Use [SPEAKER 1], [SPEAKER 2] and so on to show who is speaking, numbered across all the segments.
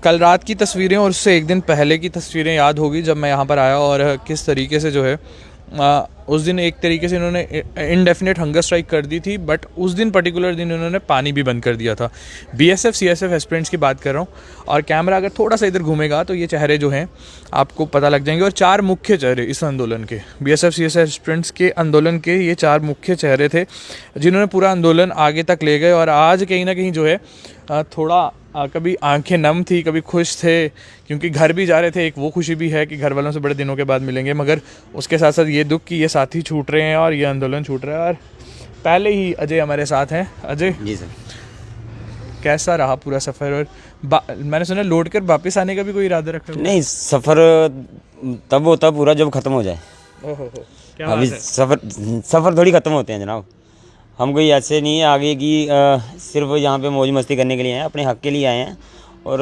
[SPEAKER 1] कल रात की तस्वीरें और उससे एक दिन पहले की तस्वीरें याद होगी जब मैं यहाँ पर आया, और किस तरीके से जो है उस दिन एक तरीके से इन्होंने इनडेफिनेट हंगर स्ट्राइक कर दी थी, बट उस दिन पर्टिकुलर दिन इन्होंने पानी भी बंद कर दिया था। बीएसएफ सीएसएफ एस्पिरेंट्स की बात कर रहा हूँ, और कैमरा अगर थोड़ा सा इधर घूमेगा तो ये चेहरे जो हैं आपको पता लग जाएंगे। और 4 मुख्य चेहरे इस आंदोलन के, बीएसएफ सीएसएफ एस्पिरेंट्स के आंदोलन के ये 4 मुख्य चेहरे थे जिन्होंने पूरा आंदोलन आगे तक ले गए। और आज कहीं ना कहीं जो है थोड़ा कभी आंखें नम थी, कभी खुश थे, क्योंकि घर भी जा रहे थे। एक वो खुशी भी है कि घर वालों से बड़े दिनों के बाद मिलेंगे, मगर उसके साथ साथ ये दुख कि ये साथी छूट रहे हैं और ये आंदोलन छूट रहा है। और पहले ही अजय हमारे साथ हैं। अजय
[SPEAKER 2] जी सर,
[SPEAKER 1] कैसा रहा पूरा सफ़र? और मैंने सुना लौट कर वापस आने का भी कोई इरादा रखा?
[SPEAKER 2] नहीं, सफ़र तब होता पूरा जब ख़त्म हो जाए।
[SPEAKER 1] ओहो, क्या
[SPEAKER 2] अभी सफ़र थोड़ी ख़त्म होते हैं जनाब। हम कोई ऐसे नहीं है आगे की सिर्फ यहाँ पे मौज मस्ती करने के लिए आए हैं, अपने हक़ के लिए आए हैं, और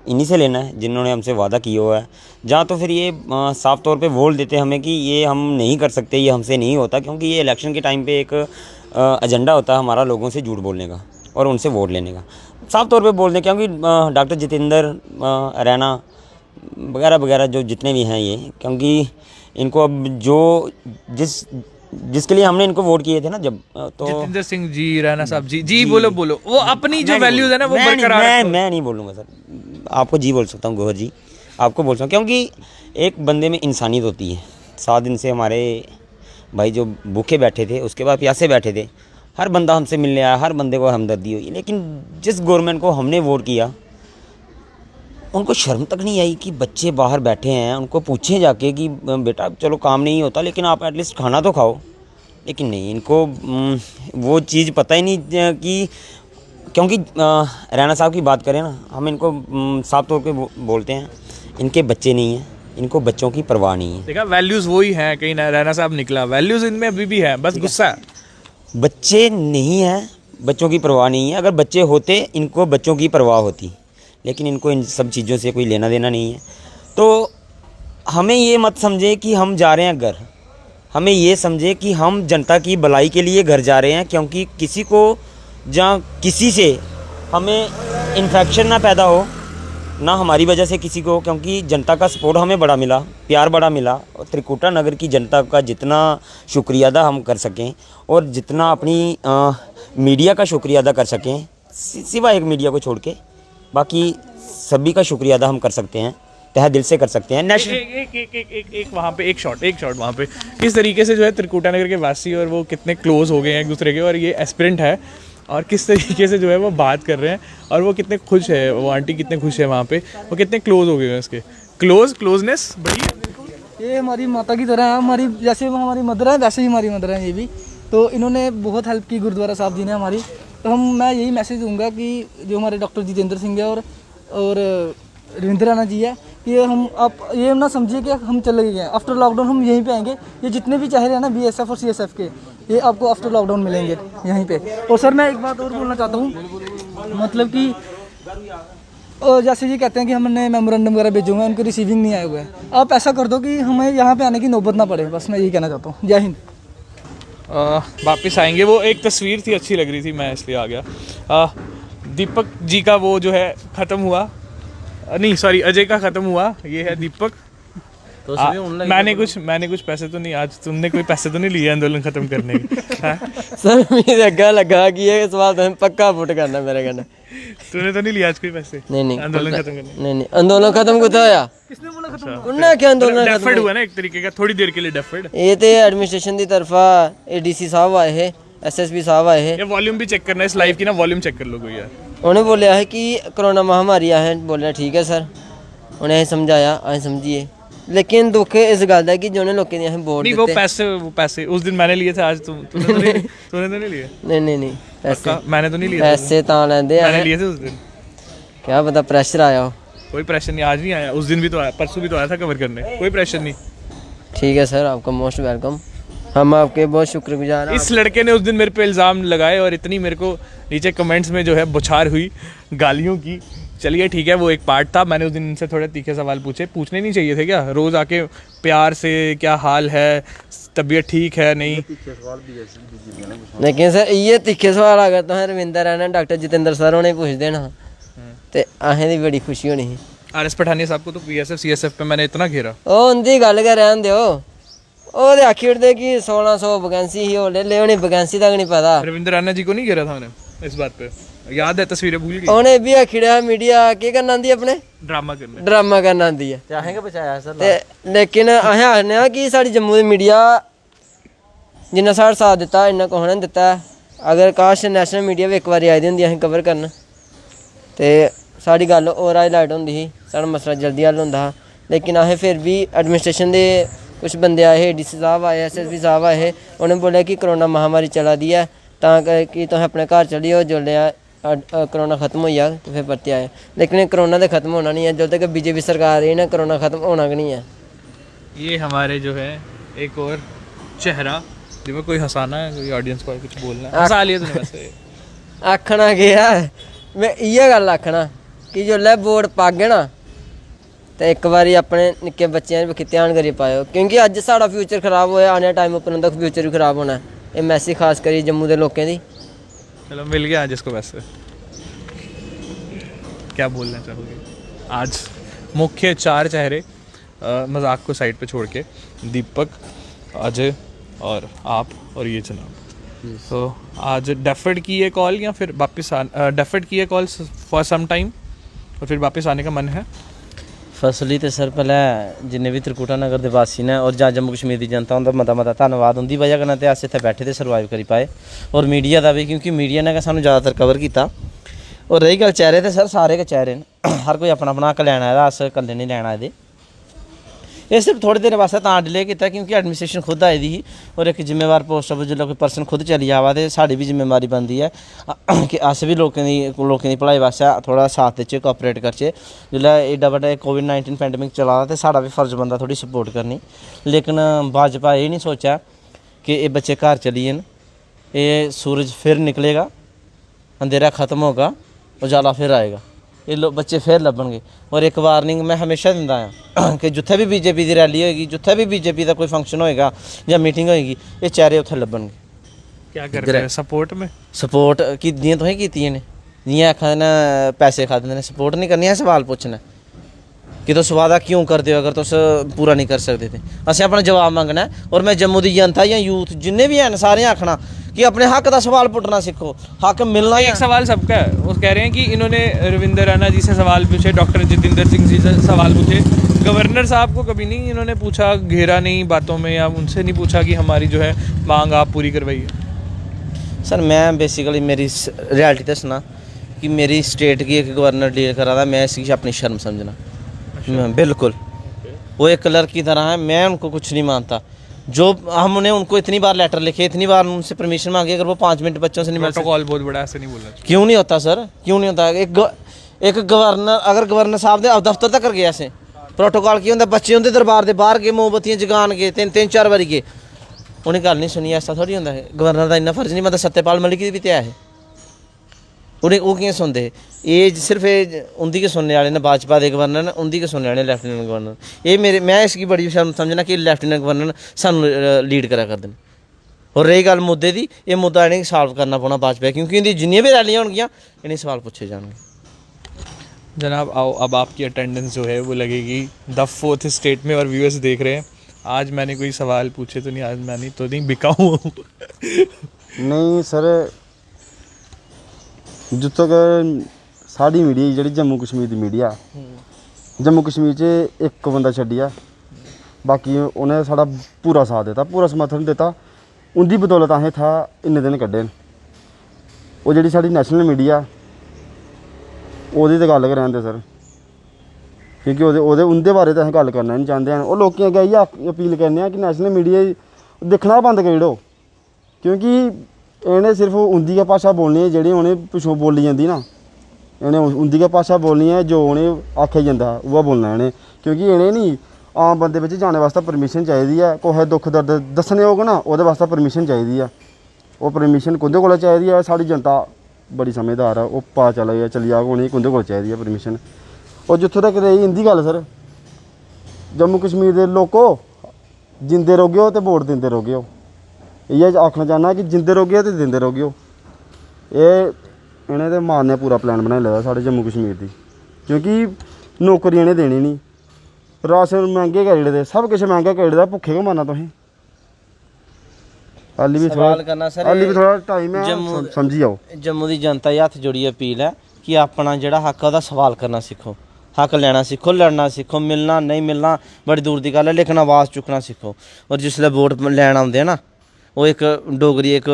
[SPEAKER 2] इन्हीं से लेना है जिन्होंने हमसे वादा किया हुआ है। जहाँ तो फिर ये साफ़ तौर पे बोल देते हमें कि ये हम नहीं कर सकते, ये हमसे नहीं होता, क्योंकि ये इलेक्शन के टाइम पे एक एजेंडा होता है हमारा लोगों से झूठ बोलने का और उनसे वोट लेने का। साफ़ तौर पे बोल दें, क्योंकि डॉक्टर जितेंद्र रैना वगैरह वगैरह जो जितने भी हैं ये, क्योंकि इनको अब जो जिसके लिए हमने इनको वोट किए थे ना, जब तो
[SPEAKER 1] जितेंद्र सिंह जी, रैना साहब जी बोलो वो अपनी जो वैल्यूज है ना वो बरकरार।
[SPEAKER 2] मैं नहीं बोलूँगा सर, आपको जी बोल सकता हूँ, गोहर जी आपको बोल सकता हूँ, क्योंकि एक बंदे में इंसानियत होती है। 7 दिन से हमारे भाई जो भूखे बैठे थे, उसके बाद प्यासे बैठे थे, हर बंदा हमसे मिलने आया, हर बंदे को हमदर्दी हुई। लेकिन जिस गवर्नमेंट को हमने वोट किया, उनको शर्म तक नहीं आई कि बच्चे बाहर बैठे हैं, उनको पूछें जाके कि बेटा चलो काम नहीं होता लेकिन आप एटलीस्ट खाना तो खाओ। लेकिन नहीं, इनको वो चीज़ पता ही नहीं कि, क्योंकि रैना साहब की बात करें ना, हम इनको साफ तौर पे बोलते हैं, इनके बच्चे नहीं हैं, इनको बच्चों की परवाह नहीं है।
[SPEAKER 1] देखा, वैल्यूज़ वही हैं, कहीं रैना साहब निकला, वैल्यूज़ इनमें अभी भी है, बस गुस्सा है।
[SPEAKER 2] बच्चे नहीं हैं, बच्चों की परवाह नहीं है। अगर बच्चे होते, इनको बच्चों की परवाह होती, लेकिन इनको इन सब चीज़ों से कोई लेना देना नहीं है। तो हमें ये मत समझे कि हम जा रहे हैं घर, हमें ये समझे कि हम जनता की भलाई के लिए घर जा रहे हैं, क्योंकि किसी को जहाँ किसी से हमें इन्फेक्शन ना पैदा हो, ना हमारी वजह से किसी को, क्योंकि जनता का सपोर्ट हमें बड़ा मिला, प्यार बड़ा मिला। और त्रिकुटा नगर की जनता का जितना शुक्रिया अदा हम कर सकें और जितना अपनी मीडिया का शुक्रिया अदा कर सकें, सिवाय एक मीडिया को छोड़ के बाकी सभी का शुक्रिया अदा हम कर सकते हैं, तहे दिल से कर सकते हैं।
[SPEAKER 1] एक वहाँ पे एक शॉट वहाँ पे किस तरीके से जो है त्रिकुटा नगर के वासी और वो कितने क्लोज हो गए हैं एक दूसरे के, और ये एस्पिरेंट है, और किस तरीके से जो है वो बात कर रहे हैं, और वो कितने खुश है, वो आंटी कितने खुश है वहाँ पे, वो कितने क्लोज हो गए हैं। उसके क्लोजनेस बढ़िया।
[SPEAKER 3] ये हमारी माता की तरह है, हमारी जैसे वो हमारी मदर है वैसे ही हमारी मदर है ये भी। तो इन्होंने बहुत हेल्प की गुरुद्वारा साहब जी ने हमारी। तो मैं यही मैसेज दूंगा कि जो हमारे डॉक्टर जितेंद्र सिंह है और रविंद्र राणा जी है, ये हम आप ये ना समझिए कि हम चले गए हैं, आफ्टर लॉकडाउन हम यहीं पे आएंगे। ये जितने भी चेहरे हैं ना बीएसएफ और सीएसएफ के, ये आपको आफ्टर लॉकडाउन मिलेंगे यहीं पे। और सर मैं एक बात और बोलना चाहता हूँ, मतलब कि जैसे ये कहते हैं कि हमने मेमोरेंडम वगैरह भेजे हुए हैं, उनके रिसीविंग नहीं आए हुए हैं। आप ऐसा कर दो कि हमें यहाँ पे आने की नौबत ना पड़े, बस मैं यही कहना चाहता हूँ। जय हिंद।
[SPEAKER 1] वापस आएंगे। वो एक तस्वीर थी, अच्छी लग रही थी, मैं इसलिए आ गया। दीपक जी का वो जो है ख़त्म हुआ, नहीं सॉरी अजय का ख़त्म हुआ, ये है दीपक। तो मैंने कुछ पैसे तो नहीं, आज तुमने कोई पैसे तो नहीं लिए आंदोलन ख़त्म करने के?
[SPEAKER 4] सर मेरे अग्गा लगा कि ये सवाल तो पक्का पुट करना मेरे कहना।
[SPEAKER 1] तूने तो नहीं लिया आज कोई पैसे?
[SPEAKER 4] नहीं
[SPEAKER 1] आंदोलन खत्म करने?
[SPEAKER 4] नहीं आंदोलन खत्म कुछ होया,
[SPEAKER 3] किसने बोला खत्म?
[SPEAKER 4] उन्हें क्या आंदोलन
[SPEAKER 1] डेफर्ड हुआ ना एक तरीके का, थोड़ी देर के लिए डेफर्ड।
[SPEAKER 4] ये तो एडमिनिस्ट्रेशन की तरफा एडीसी साहब आए हैं, एसएसपी साहब आए हैं।
[SPEAKER 1] ये वॉल्यूम भी चेक करना है इस लाइव की ना, वॉल्यूम चेक कर लो कोई यार।
[SPEAKER 4] उन्हें बोलिया है कि कोरोना महामारी है, बोले ठीक है सर, उन्हें समझाया, अं समझिए। लेकिन दुख इस गल है कि जो लोगों ने वोट
[SPEAKER 1] नहीं, वो पैसे उस दिन मैंने लिए थे, आज तूने तो नहीं लिए?
[SPEAKER 4] नहीं पैसे
[SPEAKER 1] मैंने तो नहीं लिए,
[SPEAKER 4] पैसे ता लेंदे
[SPEAKER 1] मैंने लिए थे उस दिन।
[SPEAKER 4] क्या पता प्रेशर आया हो।
[SPEAKER 1] कोई प्रेशर नहीं, आज नहीं आया, उस दिन भी तो आया, परसों भी तो आया था कवर करने, कोई प्रेशर नहीं।
[SPEAKER 4] ठीक है सर, आपका मोस्ट वेलकम, हम आपके बहुत शुक्रगुजार हैं।
[SPEAKER 1] इस लड़के ने उस दिन मेरे पे इल्ज़ाम लगाए और इतनी मेरे को नीचे कमेंट्स में जो है बौछार हुई गालियों की, चलिए ठीक है, वो एक पार्ट था। मैंने उस दिन इनसे थोड़े तीखे सवाल पूछे, पूछने नहीं चाहिए थे क्या? रोज़ आके प्यार से क्या हाल है, तबीयत ठीक है नहीं।
[SPEAKER 4] लेकिन सर ये तीखे सवाल अगर तुसें रविंदर रैना डॉक्टर जितेंद्र सर होने पुछ देना ते असें दी बड़ी खुशी होनी ही।
[SPEAKER 1] RS पठानिया साहब को तो BSF CSF पे मैंने इतना घेरा।
[SPEAKER 4] ਉਹ उंदी गल गै रहन दियो, ਉਹ ते आखी उड़दे कि 1600 वैकेंसी ही, ਉਹ ले होनी वैकेंसी तक नहीं पता।
[SPEAKER 1] रविंद्र रैना जी को नहीं घेरा था मैंने इस बात पे, याद है? तस्वीरें भूल गई।
[SPEAKER 4] ਉਹਨੇ भी आखी रहा मीडिया केह् करना आंदी अपने
[SPEAKER 1] ड्रामा करने।
[SPEAKER 4] ड्रामा करना आंदी है
[SPEAKER 2] ते असें गै बचाया सर।
[SPEAKER 4] ते लेकिन असें आखने आं कि साढ़ी जम्मू दी मीडिया जिन्ना साढ़ा साथ दित्ता इन्ना कुसै ने दित्ता। अगर काश नैशनल मीडिया भी इक बारी आई दी होंदी असें कवर करन ते साढ़ी गल्ल होर हाईलाइट होंदी ही, साढ़ा मसला जल्दी हल होंदा हा। लेकिन असें फिर भी एडमिनिस्ट्रेशन दे कुछ बंदे आए हे, DC साहब आए, SSP साहब आए हे, उ'नें बोलेआ कि कोरोना महामारी चला दी है तां कि तुसें अपने घर चली जाओ, जोल्लै कोरोना खत्म होई जाग तो फिर परतियै आए। लेकिन कोरोना तो खत्म होना नहीं है, जब तक BJP सरकार रही ना कोरोना खत्म होना गै नहीं है।
[SPEAKER 1] ये हमारे जो है एक और चेहरा जिसमें कोई हंसाना है, कोई ऑडियंस को कुछ बोलना है, हंसा लिया तूने वैसे।
[SPEAKER 4] आखना केह् है, मैं इ'यै गल्ल आखना कि जोल्लै वोट पागे ना ते इक बारी अपने निक्के बच्चें बक्खी ध्यान करियै पाएओ, क्योंकि अज्ज साढ़ा फ्यूचर खराब होया, आने आह्ले टाइम उप्पर उं'दा फ्यूचर भी खराब होना है। एह् मैसेज खास करियै जम्मू दे लोकें दी।
[SPEAKER 1] चलो मिल गया आज इसको। वैसे क्या बोलना चाहोगे आज? मुख्य 4 चेहरे, मजाक को साइड पे छोड़ के, दीपक, अजय और आप और ये जनाब। तो आज डेफर्ड की है कॉल या फिर वापस डेफर्ड की है कॉल फॉर सम टाइम और फिर वापस आने का मन है?
[SPEAKER 5] फसली तो सर पहले जिन्ने भी त्रिकुटा नगर के वासी ने और जम्मू कश्मीर की जनता उनका मता मता धन्नवाद। उनकी वजह कन्नै ते अस इत्थे बैठे ते सर्वाइव करी पाए, और मीडिया का भी, क्योंकि मीडिया ने सानू ज़्यादातर कवर किया। और रही गल चेहरे तो सर सारे के चेहरे न, हर कोई अपना अपना हक लैना है, अस कल्ले नहीं लैना एह्दे। ये सिर्फ थोड़ी देर वास्ते तां डिले किया क्योंकि एडमिनिस्ट्रेशन खुद आई दी ही, और एक जिम्मेवार पोस्ट पर जो कोई पर्सन खुद चली जावा तो साड़ी भी जिम्मेवारी बनती है कि अस भी लोगों की भलाई वास्ते थोड़ा साथ देचे, कोऑपरेट करचे। जिसलै एड्डा बड्डा कोविड-19 पैंडमिक चला दा तो साढ़ा भी फर्ज बनदा थोड़ी सपोर्ट करनी। लेकिन भाजपा ये नहीं सोचा कि ये बच्चे घर चली जान, ये सूरज फिर निकलेगा, अंधेरा ख़त्म होगा, उजाला फिर आएगा, ये बच्चे फिर लब्भणगे। और एक वार्निंग मैं हमेशा दिंदा हां कि जिथे भी BJP की रैली होएगी, जिथे भी BJP का कोई फंक्शन होएगा या मीटिंग होएगी, ये चेहरे उत्थे लब्भणगे।
[SPEAKER 1] क्या कर रहे हैं सपोर्ट में?
[SPEAKER 5] सपोर्ट की दियां तुसें कीतियां ने, जियां आखा ने पैसे खादे ने, सपोर्ट नहीं करनी है, सवाल पूछना कि तुस वादा क्यों करते हो अगर तुस पूरा नहीं कर सकते थे। असें अपना जवाब मंगना है। और मैं जम्मू की जनता या यूथ जिन्ने भी हैं सारे आखना कि अपने हक का सवाल पुट्टना सीखो, हक मिलना ही।
[SPEAKER 1] एक सवाल सबका है, वो कह रहे हैं कि इन्होंने रविंदर रैना जी से सवाल पूछे, डॉक्टर जितेंद्र सिंह जी से सवाल पूछे, गवर्नर साहब को कभी नहीं इन्होंने पूछा, घेरा नहीं बातों में, या उनसे नहीं पूछा कि हमारी जो है मांग आप पूरी करवाइए?
[SPEAKER 5] सर मैं बेसिकली मेरी रियलिटी दसना कि मेरी स्टेट की एक गवर्नर डील करा था, मैं इसकी अपनी शर्म समझना। बिल्कुल वो एक क्लर्क की तरह है, मैं उनको कुछ नहीं मानता। जो हमने उनको इतनी बार लेटर लिखे, इतनी बार उनसे परमिशन मांगी, अगर वो 5 मिनट बच्चों से नहीं मिल सकते।
[SPEAKER 1] प्रोटोकॉल बहुत बड़ा, ऐसे नहीं बोलना चाहिए।
[SPEAKER 5] क्यों नहीं होता सर, क्यों नहीं होता? एक गवर्नर अगर गवर्नर साहब दे दफ्तर तक गया से प्रोटोकॉल की होंगे, बच्चे उनके दरबार के बाहर गए, मोमबत्तियां जगान गए, 3-4 बारी गए, उन्हें गल नहीं सुनी। ऐसा थोड़ी होंदा है, गवर्नर का इन्ना फर्ज नहीं बनता। सत्यपाल मलिक की भी तो है, उन्हें वो कियां सुनते? ये सिर्फ उनकी के सुनने वाले ने, भाजपा के गवर्नर ने उनकी के सुनने वाले लैफ्टिनेंट गवर्नर। ये मेरे मैं इसकी बड़ी शर्म समझना कि लैफ्टिनेंट गवर्नर सानू लीड करा करते हैं। और रही गल मुद्दे की, ये मुद्दा इन्हें सॉल्व करना पौना भाजपा, क्योंकि इनकी जिन्नियां भी रैलियां होंगियां इन्हें सवाल पूछे जाएंगे।
[SPEAKER 1] जनाब आओ, अब आपकी अटेंडेंस जो है वो लगेगी द 4th स्टेट में, और व्यूअर्स देख रहे हैं। आज मैंने कोई सवाल पूछे तो नहीं, आज मैंने तो नहीं बिका हूँ।
[SPEAKER 6] नहीं सर, जित्थों तक साड़ी मीडिया जी जम्मू कश्मीर की मीडिया, जम्मू कश्मीर च एक बंदा छड्डिया, बाकी उन्हें साड़ा पूरा साथ दिता, पूरा समर्थन दिता। उनकी बदौलत असें था इन्ने दिन कड्ढे न। वो जी साड़ी नैशनल मीडिया ओह्दी ते गल्ल गै रैह्न दे सर, क्योंकि उंदे बारे तो असें गल्ल करना नहीं चाहते हैं। वो लोकें अग्गें इ'यै अपील करने कि नैशनल मीडिया दिक्खना बंद करी ओड़ो, क्योंकि इन्हें सिर्फ उंदी गै भाशा बोलनी है जेह्ड़ी उनें पिच्छों बोली जंदी ना, इन्हें उंदी गै भाशा बोलनी है, जो उनें आखेआ जंदा उ'ऐ बोलना इन्हें। क्योंकि इन्हें नहीं आम बंदे बिच्च जाने वास्ते परमिशन चाहिदी है, कुसै दुख दर्द दस्सने होग ना ओह्दे वास्ते परमिशन चाहिदी है। ओह् परमिशन कुंदे कोला चाहिदी है? साढ़ी जनता बड़ी समझदार है, वो पता चली जाग उ'नेंगी कुंदे कोल चाहिदी है परमिशन। और जित्थों तक रेही इंदी गल्ल सर, जम्मू कश्मीर दे लोको जिंदे रौह्गे हो ते वोट दिंदे रौह्गे हो, इ'यै आखना चाहना कि जिंदे रौह्गे हो ते दिंदे रौह्गे हो। इ'नें ते मारने पूरा प्लान बनाई लेदा साढ़े जम्मू कश्मीर दी, क्योंकि नौकरी इ'नें देनी नहीं, राशन मैंह्गे करी ओड़े, सब किश मैंह्गा करी ओड़े, भुक्खे गै मरना तुसें। हाली भी
[SPEAKER 5] सवाल करना सर,
[SPEAKER 6] हाली भी थोड़ा टाइम है,
[SPEAKER 5] जम्मू
[SPEAKER 6] समझी जाओ।
[SPEAKER 5] जम्मू दी जनता गी हत्थ जोड़ियै अपील है कि अपना जेह्ड़ा हक है ओह्दा सवाल करना सिक्खो, हक लैना सिक्खो, लड़ना सिक्खो, मिलना नहीं मिलना बड़ी दूर दी गल्ल है, लेकिन आवाज़ चुक्कना सिक्खो। और जिसलै वोट लैन औंदे ना, ओह् इक डोगरी इक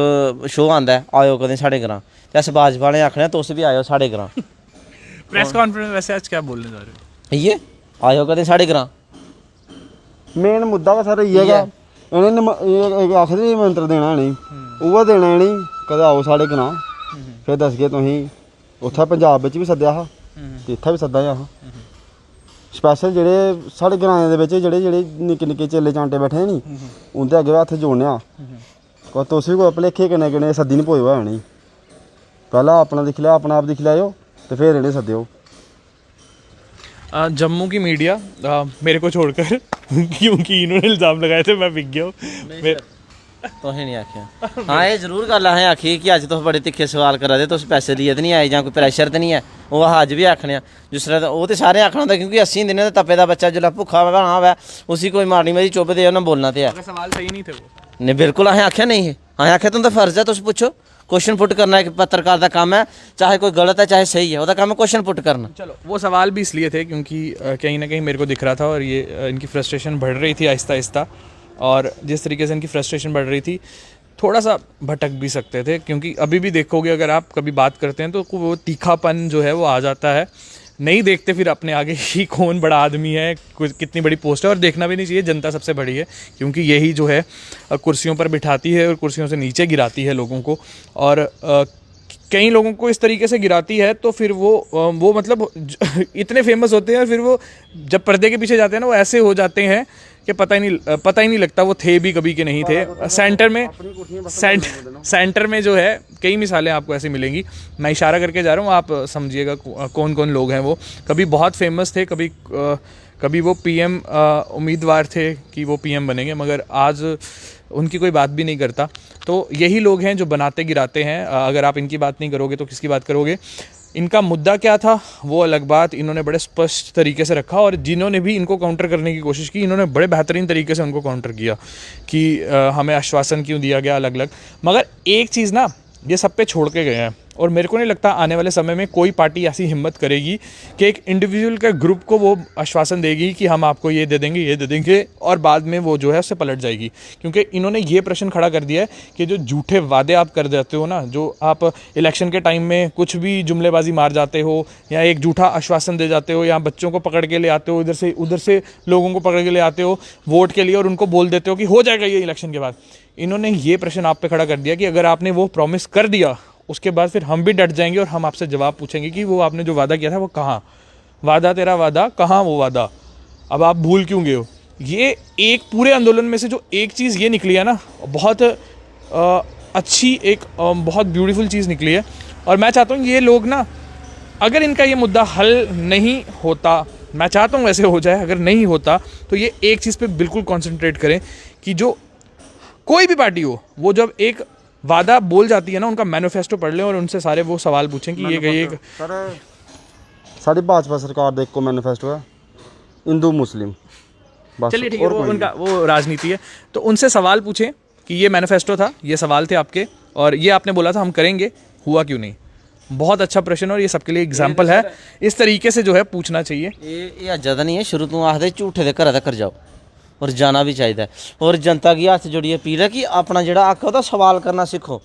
[SPEAKER 5] शो आंदा है, आयो कदें साढ़े ग्रां, ते अस भाजपा वाले आखने तुस भी आयो साढ़े ग्रां।
[SPEAKER 1] प्रेस कॉन्फ्रेंस वैसे आज क्या बोलने जा रहे हो?
[SPEAKER 5] इ'यै आयो कदें साढ़े ग्रां।
[SPEAKER 6] मेन मुद्दा गै सर इ'यै गै, इ'नें आखदे निमंत्रण देना इ'नेंगी, उ'ऐ देना इ'नेंगी, कदें आओ साढ़े ग्रां, फिर दसगे तुसेंगी। उत्थै पंजाब बिच भी सद्देआ हा ते इत्थै भी सद्दा हा स्पैशल, जेह्ड़े साढ़े ग्राएं दे बिच जेह्ड़े निक्के निक्के चेले चांटे बैठे नी, उं'दे अग्गें हत्थ जोड़ने आ। तुस बी कोई भलेखे कन्नै सद्दी निं पोएओ उ'नेंगी, पैह्ला अपना दिक्खी लैओ, अपना आप दिक्खी लैओ तो फिर इन्हें सद्देओ।
[SPEAKER 1] जम्मू की मीडिया मेरे को छोड़कर क्योंकि इन्होंने इल्ज़ाम लगाए थे मैं बिक गया हूँ।
[SPEAKER 5] तुसें नहीं आखेआ। हाँ ये जरूर गल्ल असें आखी कि अज्ज तुस बड़े तिक्खे सवाल करा दे, तुस पैसे लेइयै ते नहीं आए जां कोई प्रैशर ते नहीं है, ओह् अस अज्ज भी आखने आं। जिसलै ओह् ते सारें आखना होंदा, क्योंकि 80 दिनें ते तप्पे दा बच्चा जिसलै भुक्खा होना होवै उसी कोई माड़ी मती चुभ दे उन्नै बोलना ते है।
[SPEAKER 1] सवाल सही नहीं थे वो।
[SPEAKER 5] नहीं बिल्कुल असें आखेआ नहीं है, असें आखेआ तुं'दा फर्ज है, तुस पुच्छो। क्वेश्चन पुट करना एक पत्रकार का काम है, चाहे कोई गलत है चाहे सही है, उसका काम है क्वेश्चन पुट करना।
[SPEAKER 1] चलो वो सवाल भी इसलिए थे क्योंकि कहीं ना कहीं मेरे को दिख रहा था और ये इनकी फ्रस्ट्रेशन बढ़ रही थी आहिस्ता आहिस्ता, और जिस तरीके से इनकी फ्रस्ट्रेशन बढ़ रही थी थोड़ा सा भटक भी सकते थे, क्योंकि अभी भी देखोगे अगर आप कभी बात करते हैं तो वो तीखापन जो है वो आ जाता है। नहीं देखते फिर अपने आगे ही कौन बड़ा आदमी है, कितनी बड़ी पोस्ट है, और देखना भी नहीं चाहिए, जनता सबसे बड़ी है, क्योंकि यही जो है कुर्सियों पर बिठाती है और कुर्सियों से नीचे गिराती है लोगों को, और कई लोगों को इस तरीके से गिराती है तो फिर वो मतलब इतने फेमस होते हैं और फिर वो जब पर्दे के पीछे जाते हैं ना वो ऐसे हो जाते हैं कि पता ही नहीं लगता वो थे भी कभी के नहीं थे। सेंटर में जो है कई मिसालें आपको ऐसी मिलेंगी, मैं इशारा करके जा रहा हूँ, आप समझिएगा कौन कौन लोग हैं वो। कभी बहुत फेमस थे, कभी वो पीएम उम्मीदवार थे कि वो पीएम बनेंगे, मगर आज उनकी कोई बात भी नहीं करता। तो यही लोग हैं जो बनाते गिराते हैं, अगर आप इनकी बात नहीं करोगे तो किसकी बात करोगे। इनका मुद्दा क्या था वो अलग बात, इन्होंने बड़े स्पष्ट तरीके से रखा, और जिन्होंने भी इनको काउंटर करने की कोशिश की इन्होंने बड़े बेहतरीन तरीके से उनको काउंटर किया कि हमें आश्वासन क्यों दिया गया अलग अलग। मगर एक चीज़ ना, ये सब पे छोड़ के गए हैं, और मेरे को नहीं लगता आने वाले समय में कोई पार्टी ऐसी हिम्मत करेगी कि एक इंडिविजुअल के ग्रुप को वो आश्वासन देगी कि हम आपको ये दे देंगे और बाद में वो जो है उससे पलट जाएगी। क्योंकि इन्होंने ये प्रश्न खड़ा कर दिया है कि जो झूठे वादे आप कर देते हो ना, जो आप इलेक्शन के टाइम में कुछ भी जुमलेबाजी मार जाते हो या एक झूठा आश्वासन दे जाते हो, या बच्चों को पकड़ के ले आते हो उधर से लोगों को पकड़ के ले आते हो वोट के लिए और उनको बोल देते हो कि हो जाएगा ये इलेक्शन के बाद। इन्होंने ये प्रश्न आप पे खड़ा कर दिया कि अगर आपने वो प्रॉमिस कर दिया उसके बाद फिर हम भी डट जाएंगे और हम आपसे जवाब पूछेंगे कि वो आपने जो वादा किया था वो कहाँ, वादा तेरा वादा कहाँ, वो वादा अब आप भूल क्यों गए हो। ये एक पूरे आंदोलन में से जो एक चीज़ ये निकली है ना, बहुत अच्छी एक बहुत ब्यूटीफुल चीज़ निकली है। और मैं चाहता हूँ ये लोग ना, अगर इनका ये मुद्दा हल नहीं होता, मैं चाहता हूँ वैसे हो जाए, अगर नहीं होता तो ये एक चीज़ पे बिल्कुल कॉन्सेंट्रेट करें कि जो कोई भी पार्टी हो वो जब एक वादा बोल जाती है ना, उनका मैनिफेस्टो पढ़ लें और उनसे सारे वो सवाल पूछें कि ये
[SPEAKER 6] सर साड़ी भाजपा सरकार का एक मैनिफेस्टो है हिंदू मुस्लिम, बस।
[SPEAKER 1] चलिए ठीक है, वो उनका वो राजनीति है, तो उनसे सवाल पूछें कि ये मैनिफेस्टो था, ये सवाल थे आपके और ये आपने बोला था हम करेंगे, हुआ क्यों नहीं। बहुत अच्छा प्रश्न और ये सबके लिए एग्जाम्पल है, इस तरीके से जो है पूछना चाहिए।
[SPEAKER 5] ये अज्ज दा नहीं है, शुरू तो आखदे झूठे दे घर तक जाओ और जाना भी चाहिए। और जनता की हत्थ जोड़िए अपील है कि अपना जो हक है वह सवाल करना सीखो।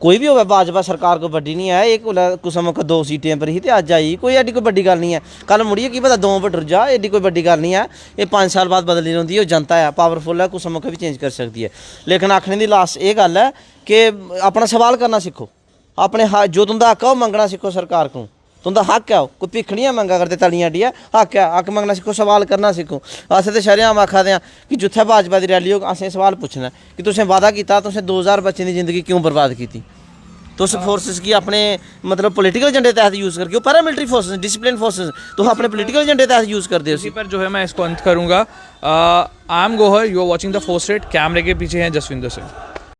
[SPEAKER 5] कोई भी हो भाजपा सरकार को बड्डी नहीं है, एक कुछ मौका 2 सीटें पर ही तो अज आई, कोई एडी कोई बड्डी गल नहीं है। कल मुड़िए की पता 2 पर जा, एडी कोई बड्डी गल नहीं है। ये 5 साल बाद बदली रही है, जनता है पावरफुल है, कुछ मौका भी चेंज कर सकती है। लेकिन आखने की लास्ट ये गल है कि अपना सवाल करना सीखो, अपने जो तुंदा हक है वह मंगना सीखो सरकार को। तुंदा हक है, कोई भिखड़ियां मंगा करते तलियां अड्डियां, हक है, हक मंगना सीखो, सवाल करना सीखो। अस तो शरेआम आखा दे कि जित्थै भाजपा की रैली होग असें सवाल पुच्छना कि तुसें वादा किया, तुसें 2000 बच्चें की जिंदगी क्यों बर्बाद की, तुस फोर्सेस की अपने मतलब पॉलिटिकल एजेंडे तहत यूज़ करके, पैरामिलिट्री फोर्सेस, डिसिप्लिन फोर्सेस, तो अपने पॉलिटिकल एजेंडे तहत यूज़ करते हो।
[SPEAKER 1] इसी पर जो है मैं इसको अंत करूँगा। I am Gohar, you are watching the force rate. कैमरे के पीछे हैं जसविंदर सिंह।